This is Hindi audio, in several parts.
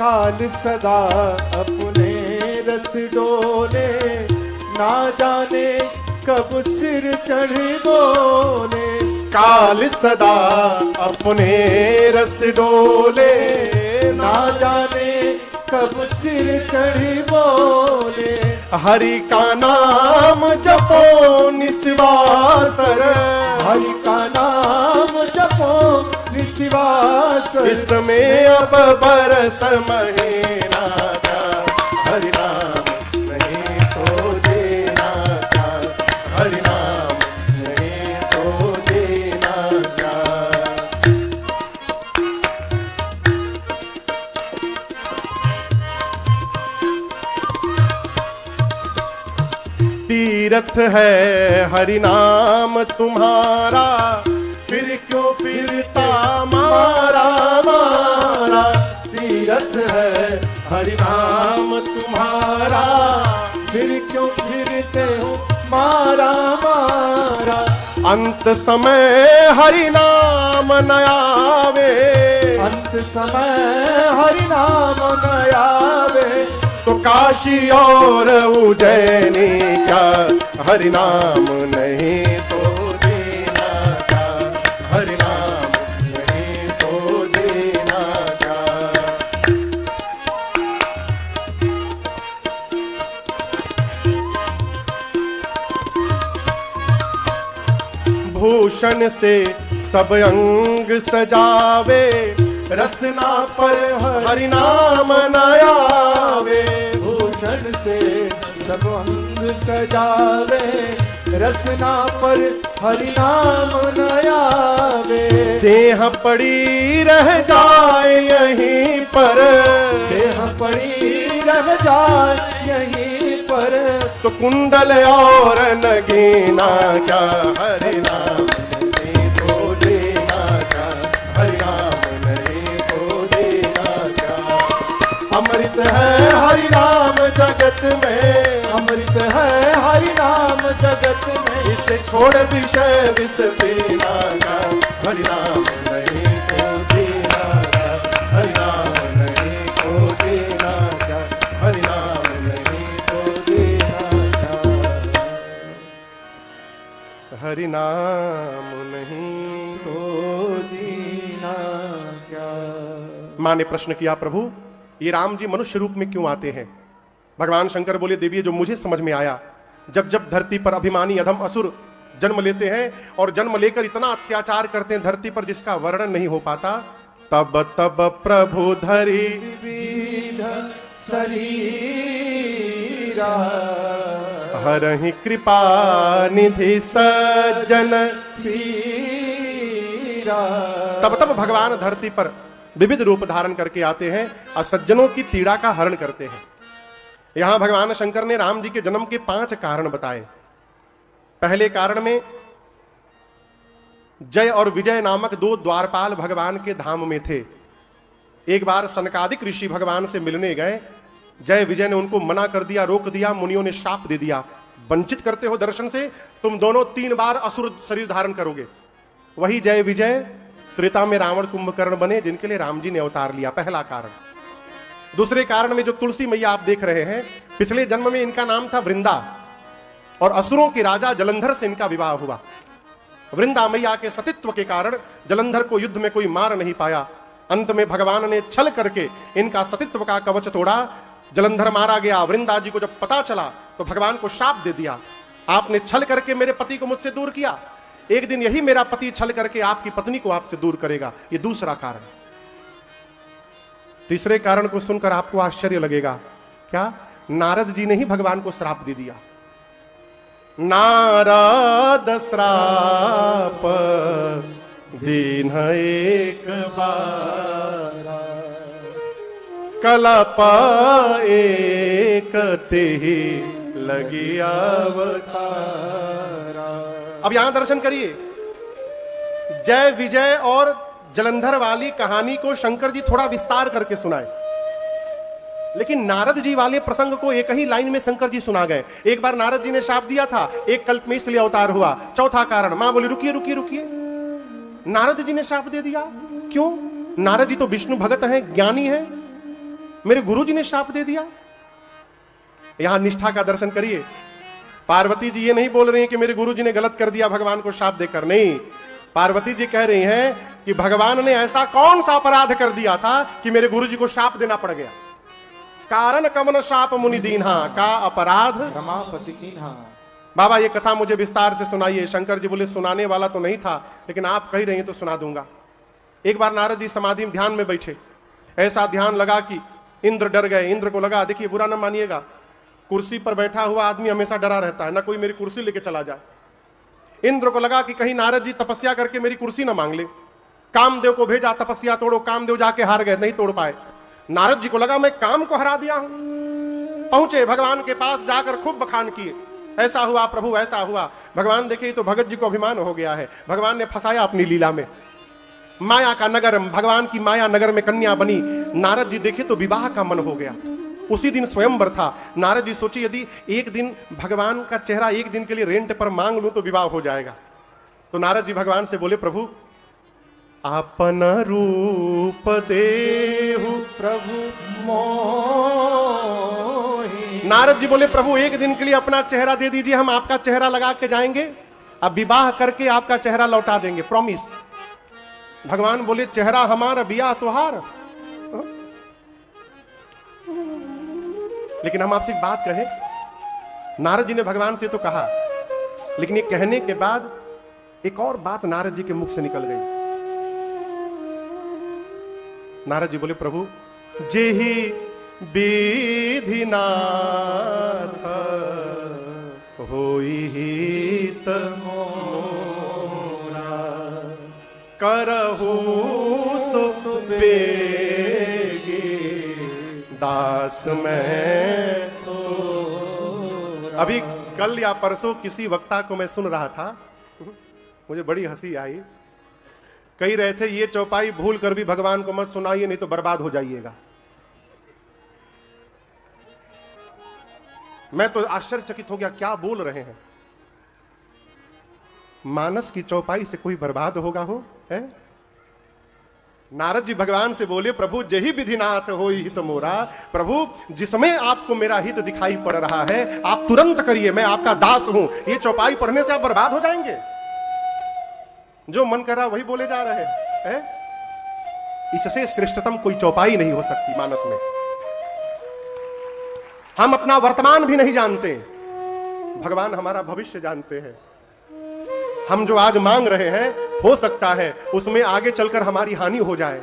काल सदा अपने रस डोले, ना जाने कब सिर चढ़ बोले। काल सदा अपने रस डोले, ना जाने कब सिर चढ़ बोले। हरि का नाम जपो निस्वासर, हरि का नाम जपो निस्वासर। इसमें अब बरस महीना का, हरि नाम नहीं तो देना का, हरि नाम नहीं तो देना का। तीर्थ है हरि नाम तुम्हारा, फिर क्यों फिरता मारा मारा। तीर्थ है हरि नाम तुम्हारा, फिर क्यों फिरते हो मारा मारा। अंत समय हरि नाम न आवे, अंत समय हरि नाम न आवे। तो काशी और उज्जैनी क्या, हरि नाम नहीं तो देना का, हरि नाम नहीं तो देना का। भूषण से सब अंग सजावे, रसना पर हरि नाम न आवे। भूषण से सब अंग सजावे, रसना पर हरि नाम न आवे। देह पड़ी रह जाए यहीं पर, देह पड़ी रह जाए यहीं पर। तो कुंडल और नगीना क्या, हरि नाम नहीं तो देना का, हरि नाम नहीं तो देना का। अमृत है हरि नाम जगत में, अमृत है हरि नाम जगत में। इसे छोड़ विषय विष पीना का, हरि नाम नहीं तो देना का, हरि नाम नहीं तो देना का, हरि नाम नहीं तो देना का। हरि नाम नहीं तो जीना क्या। माँ ने प्रश्न किया, प्रभु ये राम जी मनुष्य रूप में क्यों आते हैं? भगवान शंकर बोले, देवी जो मुझे समझ में आया, जब जब धरती पर अभिमानी अधम असुर जन्म लेते हैं और जन्म लेकर इतना अत्याचार करते हैं धरती पर जिसका वर्णन नहीं हो पाता, तब तब प्रभु धरी विविध शरीरा, हरहि कृपा निधि सज्जन पीरा। तब तब भगवान धरती पर विविध रूप धारण करके आते हैं और सज्जनों की पीड़ा का हरण करते हैं। यहां भगवान शंकर ने राम जी के जन्म के 5 कारण बताए। पहले कारण में जय और विजय नामक 2 द्वारपाल भगवान के धाम में थे। एक बार सनकादिक ऋषि भगवान से मिलने गए, जय विजय ने उनको मना कर दिया, रोक दिया। मुनियों ने शाप दे दिया, वंचित करते हो दर्शन से, तुम दोनों 3 बार असुर शरीर धारण करोगे। वही जय विजय त्रेता में रावण कुंभकर्ण बने, जिनके लिए राम जी ने अवतार लिया, पहला कारण। दूसरे कारण में जो तुलसी मैया आप देख रहे हैं, पिछले जन्म में इनका नाम था वृंदा और असुरों के राजा जलंधर से इनका विवाह हुआ। वृंदा मैया के सतीत्व के कारण जलंधर को युद्ध में कोई मार नहीं पाया। अंत में भगवान ने छल करके इनका सतीत्व का कवच तोड़ा, जलंधर मारा गया। वृंदा जी को जब पता चला तो भगवान को शाप दे दिया, आपने छल करके मेरे पति को मुझसे दूर किया, एक दिन यही मेरा पति छल करके आपकी पत्नी को आपसे दूर करेगा। ये दूसरा कारण। तीसरे कारण को सुनकर आपको आश्चर्य लगेगा, क्या? नारद जी ने ही भगवान को श्राप दे दिया। नारद श्राप दीन एक बार, कलप एक तेहि लगी अवतारा। अब यहां दर्शन करिए, जय विजय और जलंधर वाली कहानी को शंकर जी थोड़ा विस्तार करके सुनाए, लेकिन नारद जी वाले प्रसंग को एक ही लाइन में शंकर जी सुना गए। एक बार नारद जी ने शाप दिया था, एक कल्प में इसलिए अवतार हुआ। चौथा कारण, मां बोली रुकिए रुकिए रुकिए, नारद जी ने शाप दे दिया, क्यों? नारद जी तो विष्णु भगत हैं, ज्ञानी हैं, मेरे गुरुजी ने श्राप दे दिया। यहां निष्ठा का दर्शन करिए। पार्वती जी ये नहीं बोल रही हैं कि मेरे गुरुजी ने गलत कर दिया भगवान को श्राप देकर, नहीं। पार्वती जी कह रही हैं कि भगवान ने ऐसा कौन सा अपराध कर दिया था कि मेरे गुरुजी को श्राप देना पड़ गया। कारण कमन श्राप मुनि दीन्हा, का अपराध रमापति कीन्हा। बाबा ये कथा मुझे विस्तार से सुनाइए। शंकर जी बोले सुनाने वाला तो नहीं था, लेकिन आप कह रही हैं तो सुना दूंगा। एक बार नारद जी समाधि में ध्यान में बैठे, ऐसा ध्यान लगा कि इंद्र डर गए। इंद्र को लगा, देखिए बुरा ना मानिएगा, कुर्सी पर बैठा हुआ आदमी हमेशा डरा रहता है, ना कोई मेरी कुर्सी लेके चला जाए। इंद्र को लगा कि कहीं नारद जी तपस्या करके मेरी कुर्सी ना मांग ले। कामदेव को भेजा, तपस्या तोड़ो। कामदेव जाके हार गए, नहीं तोड़ पाए। नारद जी को लगा मैं काम को हरा दिया हूं। पहुंचे भगवान के पास, जाकर खूब बखान किए, ऐसा हुआ प्रभु, ऐसा हुआ। भगवान देखे तो भगत जी को अभिमान हो गया है, भगवान ने फंसाया अपनी लीला में। माया का नगर, भगवान की माया नगर में कन्या बनी। नारद जी देखे तो विवाह का मन हो गया। उसी दिन स्वयंवर था। नारद जी सोचे यदि एक दिन भगवान का चेहरा एक दिन के लिए रेंट पर मांग लूं तो विवाह हो जाएगा। तो नारद जी भगवान से बोले, प्रभु आपन रूप देहु प्रभु मोहि। नारद जी बोले, प्रभु एक दिन के लिए अपना चेहरा दे दीजिए, हम आपका चेहरा लगा के जाएंगे, अब विवाह करके आपका चेहरा लौटा देंगे, प्रॉमिस। भगवान बोले, चेहरा हमारा, बियाह तुहार। लेकिन हम आपसे एक बात कहें, नारद जी ने भगवान से तो कहा, लेकिन ये कहने के बाद एक और बात नारद जी के मुख से निकल गई। नारद जी बोले, प्रभु जेहि विधिनाथ होई हित मोरा, करहु सो बेगी दास मैं तो। अभी कल या परसों किसी वक्ता को मैं सुन रहा था, मुझे बड़ी हंसी आई। कह रहे थे ये चौपाई भूल कर भी भगवान को मत सुनाइए, नहीं तो बर्बाद हो जाइएगा। मैं तो आश्चर्यचकित हो गया, क्या बोल रहे हैं। मानस की चौपाई से कोई बर्बाद होगा हो है? नारद जी भगवान से बोले, प्रभु जही विधिनाथ होई हित मोरा, प्रभु जिसमें आपको मेरा हित दिखाई पड़ रहा है आप तुरंत करिए, मैं आपका दास हूं। ये चौपाई पढ़ने से आप बर्बाद हो जाएंगे। जो मन कर रहा वही बोले जा रहे हैं। इससे श्रेष्ठतम कोई चौपाई नहीं हो सकती मानस में। हम अपना वर्तमान भी नहीं जानते, भगवान हमारा भविष्य जानते हैं। हम जो आज मांग रहे हैं हो सकता है उसमें आगे चलकर हमारी हानि हो जाए।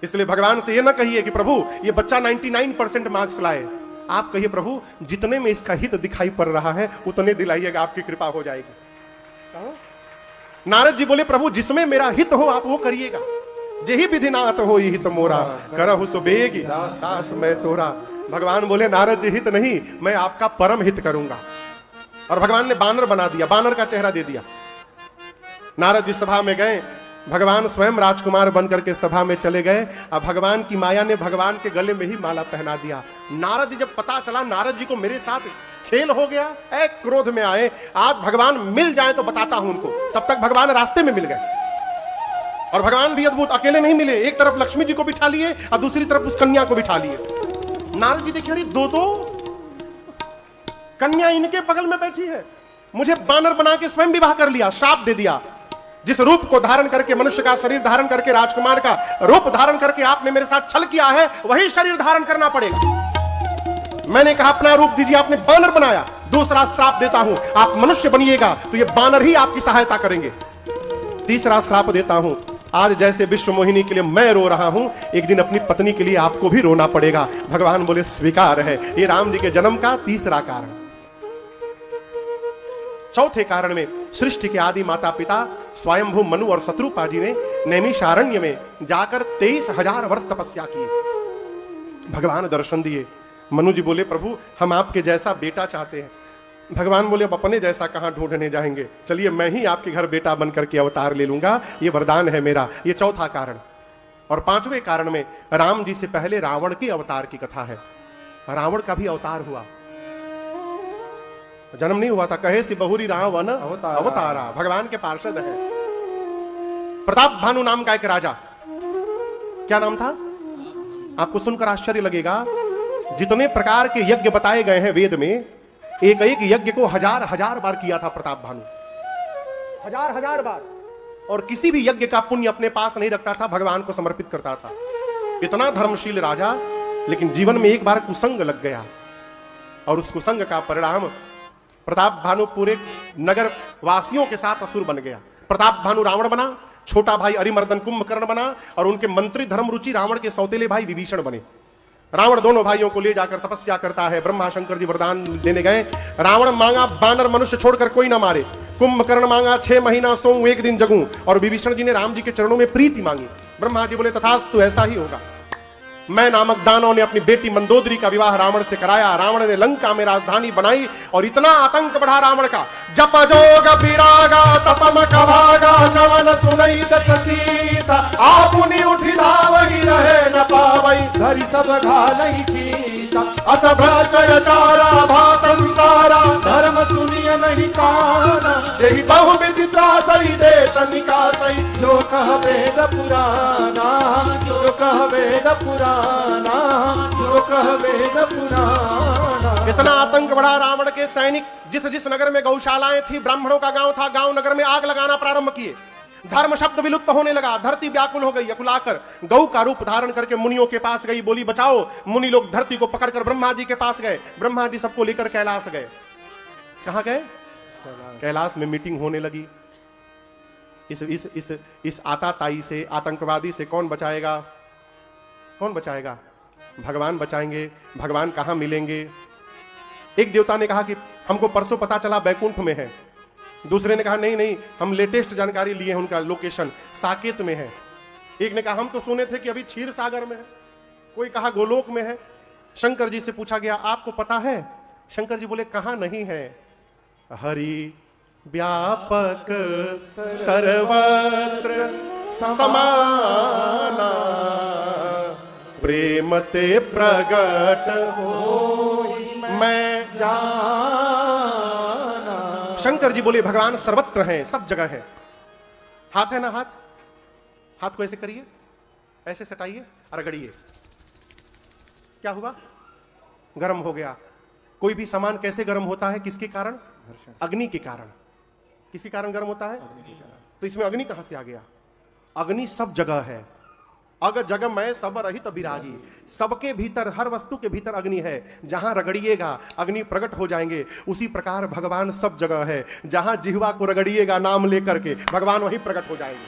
इसलिए भगवान से यह ना कहिए कि प्रभु ये बच्चा 99% मार्क्स लाए। आप कहिए, प्रभु जितने में इसका हित दिखाई पड़ रहा है उतने दिलाइएगा, आपकी कृपा हो जाएगी। नारद जी बोले, प्रभु जिसमें मेरा हित हो आप वो करिएगा। जेहि विधिनाथ होई हित मोरा, करहु सो बेगी दास मैं तोरा। भगवान बोले, नारद जी हित नहीं, मैं आपका परम हित करूंगा। और भगवान ने बानर बना दिया, बानर का चेहरा दे दिया। नारद जी सभा में गए, भगवान स्वयं राजकुमार बनकर के सभा में चले गए। अब भगवान की माया ने भगवान के गले में ही माला पहना दिया। नारद जी जब पता चला नारद जी को मेरे साथ खेल हो गया, एक क्रोध में आए, आज भगवान मिल जाए तो बताता हूं उनको। तब तक भगवान रास्ते में मिल गए। और भगवान भी अद्भुत, अकेले नहीं मिले, एक तरफ लक्ष्मी जी को बिठा लिए और दूसरी तरफ उस कन्या को बिठा लिए। नारद जी देखिए, अरे दो कन्या इनके बगल में बैठी है, मुझे बानर बना के स्वयं विवाह कर लिया, श्राप दे दिया। जिस रूप को धारण करके, मनुष्य का शरीर धारण करके, राजकुमार का रूप धारण करके आपने मेरे साथ छल किया है, वही शरीर धारण करना पड़ेगा। मैंने कहा अपना रूप दीजिए, आपने बानर बनाया। दूसरा श्राप देता हूं, आप मनुष्य बनिएगा तो ये बानर ही आपकी सहायता करेंगे। तीसरा श्राप देता हूं, आज जैसे विश्व मोहिनी के लिए मैं रो रहा हूं, एक दिन अपनी पत्नी के लिए आपको भी रोना पड़ेगा। भगवान बोले, स्वीकार है। ये राम जी के जन्म का तीसरा कारण। चौथे कारण में सृष्टि के आदि माता पिता स्वयंभू मनु और शत्रुपा जी ने नैमिषारण्य में जाकर 23,000 वर्ष तपस्या किए। भगवान दर्शन दिए। मनु जी बोले, प्रभु हम आपके जैसा बेटा चाहते हैं। भगवान बोले, अब अपने जैसा कहां ढूंढने जाएंगे, चलिए मैं ही आपके घर बेटा बनकर के अवतार ले लूंगा, ये वरदान है मेरा। ये चौथा कारण। और पांचवें कारण में राम जी से पहले रावण के अवतार की कथा है। रावण का भी अवतार हुआ, जन्म नहीं हुआ था। कहे से बहुरी रावण अवतारा, भगवान के पार्षद है। प्रताप भानु नाम का एक राजा, क्या नाम था? आपको सुनकर आश्चर्य लगेगा, जितने प्रकार के यज्ञ बताए गए हैं वेद में, एक एक यज्ञ को हजार हजार बार किया था प्रताप भानु, हजार हजार बार, और किसी भी यज्ञ का पुण्य अपने पास नहीं रखता था, भगवान को समर्पित करता था। इतना धर्मशील राजा, लेकिन जीवन में एक बार कुसंग लग गया, और उस कुसंग का परिणाम प्रताप भानु पूरे नगर वासियों के साथ असुर बन गया। प्रताप भानु रावण बना, छोटा भाई अरिमर्दन कुंभकर्ण बना, और उनके मंत्री धर्मरुचि रावण के सौतेले भाई विभीषण बने। रावण दोनों भाइयों को ले जाकर तपस्या करता है। ब्रह्मा शंकर जी वरदान देने गए। रावण मांगा बानर मनुष्य छोड़कर कोई ना मारे, कुंभकर्ण मांगा 6 महीना सोऊं 1 दिन जगूं, और विभीषण जी ने राम जी के चरणों में प्रीति मांगी। ब्रह्मा जी बोले तथास्तु, ऐसा ही होगा। मैं नामक दानव ने अपनी बेटी मंदोदरी का विवाह रावण से कराया। रावण ने लंका में राजधानी बनाई, और इतना आतंक बढ़ा रावण का, जप जोग विरागा तपम कभागा श्रवण सुनई दशसीता, आपुनि उठि धावहि रहे न पावई, धरि सब घालई खीसा, अस भ्रष्ट आचारा भा संसारा, धर्म सुनिय नहीं काना, यही बहुविधि त्रासई देश निकासई, जो कह वेद पुराना, जो कह वेद पुराना, जो कह वेद पुराना। इतना आतंक बढ़ा रावण के सैनिक, जिस जिस नगर में गौशालाएं थी, ब्राह्मणों का गांव था, गांव नगर में आग लगाना प्रारंभ किए। धर्म शब्द विलुप्त होने लगा, धरती व्याकुल हो गई। अकुलाकर गौ का रूप धारण करके मुनियों के पास गई, बोली बचाओ। मुनि लोग धरती को पकड़कर ब्रह्मा जी के पास गए। ब्रह्मा जी सबको लेकर कैलाश गए। कहां गए? कैलाश में मीटिंग होने लगी। इस आताताई से, आतंकवादी से कौन बचाएगा? कौन बचाएगा? भगवान बचाएंगे। भगवान कहां मिलेंगे? एक देवता ने कहा कि हमको परसों पता चला बैकुंठ में है। दूसरे ने कहा नहीं नहीं, हम लेटेस्ट जानकारी लिए हैं, उनका लोकेशन साकेत में है। एक ने कहा हम तो सुने थे कि अभी क्षीर सागर में है। कोई कहा गोलोक में है। शंकर जी से पूछा गया आपको पता है? शंकर जी बोले कहां नहीं है। हरि व्यापक सर्वत्र समाना, प्रेम ते प्रगट हो मैं जाना। शंकर जी बोले भगवान सर्वत्र हैं, सब जगह है। हाथ है ना, हाथ को ऐसे करिए, ऐसे सटाइए, रगड़िए। क्या हुआ? गर्म हो गया। कोई भी सामान कैसे गर्म होता है? किसके कारण? अग्नि के कारण। किसी कारण गर्म होता है? तो इसमें अग्नि कहां से आ गया? अग्नि सब जगह है। अग जग में सब रहित विरागी, सबके भीतर, हर वस्तु के भीतर अग्नि है। जहां रगड़िएगा अग्नि प्रकट हो जाएंगे। उसी प्रकार भगवान सब जगह है। जहां जिह्वा को रगड़िएगा नाम लेकर के, भगवान वहीं प्रकट हो जाएंगे।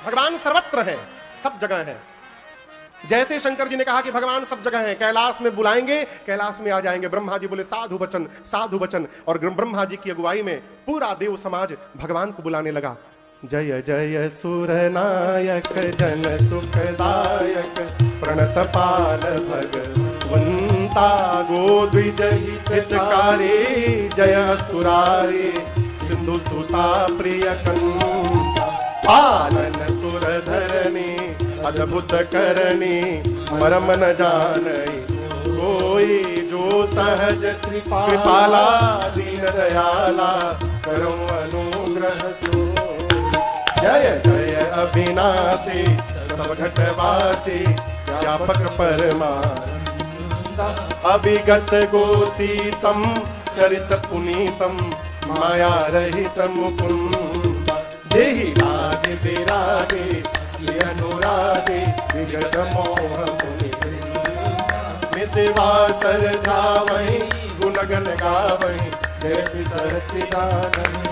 भगवान सर्वत्र है, सब जगह है। जैसे शंकर जी ने कहा कि भगवान सब जगह है, कैलाश में बुलाएंगे, कैलाश में आ जाएंगे। ब्रह्मा जी बोले साधु वचन, साधु वचन। और ब्रह्मा जी की अगुवाई में पूरा देव समाज भगवान को बुलाने लगा। जय जय सुर नायक जन सुखदायक, प्रणत पाल भगवंता, गोद्विज हितकारी, जय सुरारी, सिंधु सुता प्रिय कंता, पालन सुर धरणी, अद्भुत करणी, मरम न जानई कोई, जो सहज कृपाला, दीन दयाला, करो अनुग्रह सो। जय जय अविनाशी, सब घटवासी, व्यापक परमानंद, अभिगत गोतीतम, चरित पुनीतम, माया रहित मुकुंद, देहि राज विरागे, अनुरागे, विगत मोह मुनि, सेवा सर जावई, गुणगन गावई, जय सच्चिदानंद,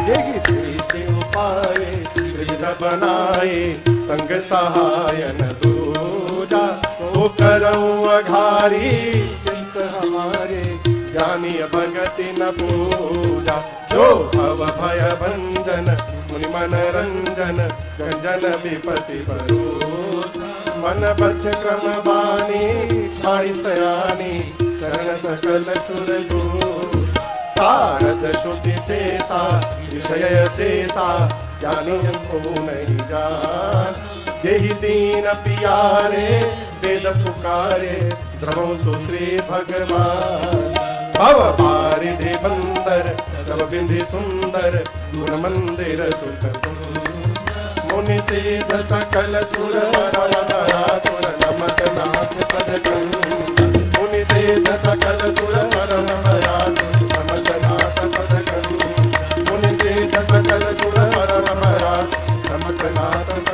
यही सृष्टि उपाय, त्रिविध बनाए, संग सहायन दूजा, सो करऊं अघारी, चिंत हमारे, जानिय भगति न पूजा, जो भव भय भंजन, मुनि मन रंजन, गंजन विपति बरो, मन बच क्रम बानी, छाड़ी सयानी, शरण सकल सुर जो, सारद श्रुति शेषा, विषय शेषा, जानी हमको नहीं जान, जेहि दीन पियारे, वेद पुकारे, द्रवो सुश्री भगवान, भव बारिधि बंदर, सब बिंधि सुंदर, गुण मंदिर सुख, मुनि सिद्ध सकल सुर, पद करूं मुनि सिद्ध सकल सुर पर रमयात समझनाथ पद करूं मुनि सिद्ध सकल सुर पर रमयात समझनाथ